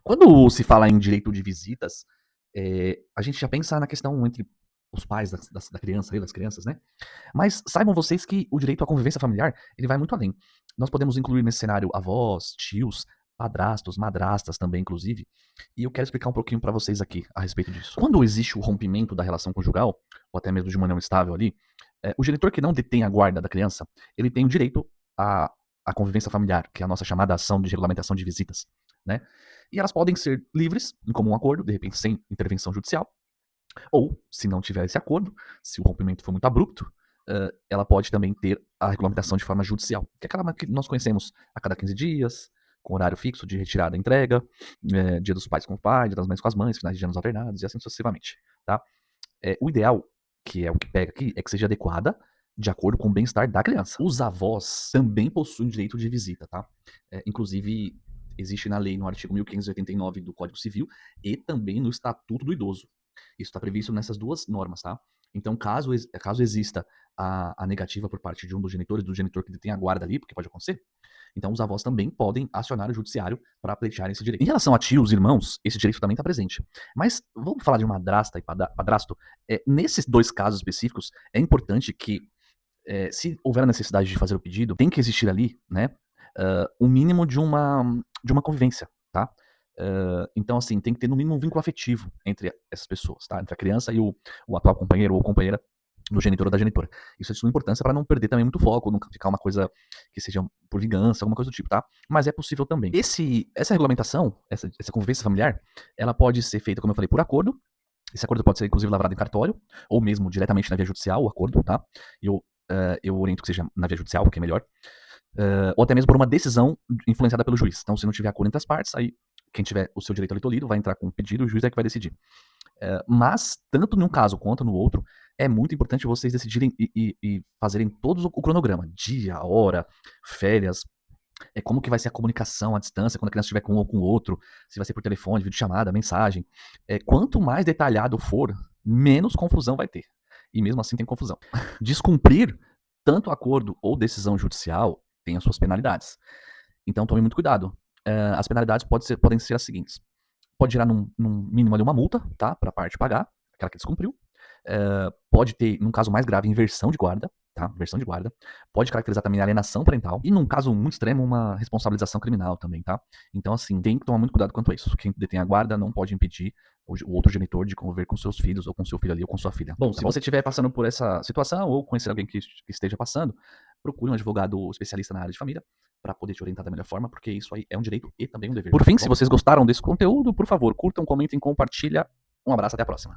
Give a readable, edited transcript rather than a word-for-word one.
Quando se fala em direito de visitas, a gente já pensa na questão entre os pais da criança e das crianças, né? Mas saibam vocês que o direito à convivência familiar, ele vai muito além. Nós podemos incluir nesse cenário avós, tios, padrastos, madrastas também, inclusive. E eu quero explicar um pouquinho para vocês aqui a respeito disso. Quando existe o rompimento da relação conjugal, ou até mesmo de uma união estável ali, o genitor que não detém a guarda da criança, ele tem o direito à convivência familiar, que é a nossa chamada ação de regulamentação de visitas, né? E elas podem ser livres, em comum acordo, de repente sem intervenção judicial, ou, se não tiver esse acordo, se o rompimento for muito abrupto, ela pode também ter a regulamentação de forma judicial, que é aquela que nós conhecemos a cada 15 dias, com horário fixo de retirada e entrega, dia dos pais com o pai, dia das mães com as mães, finais de anos alternados e assim sucessivamente, tá? O ideal, que é o que pega aqui, é que seja adequada de acordo com o bem-estar da criança. Os avós também possuem direito de visita, tá? Inclusive, existe na lei, no artigo 1589 do Código Civil, e também no Estatuto do Idoso. Isso está previsto nessas duas normas, tá? Então, caso exista a negativa por parte de um dos genitores, do genitor que detém a guarda ali, porque pode acontecer, então os avós também podem acionar o judiciário para pleitear esse direito. Em relação a tios e irmãos, esse direito também está presente. Mas vamos falar de madrasta e padrasto. Nesses dois casos específicos, é importante que, se houver a necessidade de fazer o pedido, tem que existir ali, né, o mínimo de uma convivência, tá? Então, assim, tem que ter no mínimo um vínculo afetivo entre essas pessoas, tá? Entre a criança e o atual companheiro ou companheira do genitor ou da genitora. Isso é de suma importância para não perder também muito foco, não ficar uma coisa que seja por vingança, alguma coisa do tipo, tá? Mas é possível também. Essa regulamentação, essa convivência familiar, ela pode ser feita, como eu falei, por acordo. Esse acordo pode ser, inclusive, lavrado em cartório, ou mesmo diretamente na via judicial, o acordo, tá? Eu oriento que seja na via judicial, que é melhor. Ou até mesmo por uma decisão influenciada pelo juiz. Então, se não tiver acordo entre as partes, aí quem tiver o seu direito ali tolhido vai entrar com um pedido e o juiz é que vai decidir. Mas, tanto num caso quanto no outro, é muito importante vocês decidirem e fazerem todos o cronograma. Dia, hora, férias, como que vai ser a comunicação à distância, quando a criança estiver com um ou com o outro, se vai ser por telefone, videochamada, mensagem. Quanto mais detalhado for, menos confusão vai ter. E mesmo assim tem confusão. Descumprir tanto acordo ou decisão judicial tem as suas penalidades. Então tome muito cuidado. As penalidades podem ser as seguintes: pode gerar num mínimo ali uma multa, tá? Para a parte pagar, aquela que descumpriu. Pode ter, num caso mais grave, inversão de guarda, tá? Inversão de guarda. Pode caracterizar também alienação parental. E num caso muito extremo, uma responsabilização criminal também, tá? Então, assim, tem que tomar muito cuidado quanto a isso. Quem detém a guarda não pode impedir o outro genitor de conviver com seus filhos, ou com seu filho ali, ou com sua filha. Bom, se você estiver passando por essa situação, ou conhecer alguém que esteja passando, procure um advogado especialista na área de família para poder te orientar da melhor forma, porque isso aí é um direito e também um dever. Por fim, se vocês gostaram desse conteúdo, por favor, curtam, comentem, compartilhem. Um abraço, até a próxima.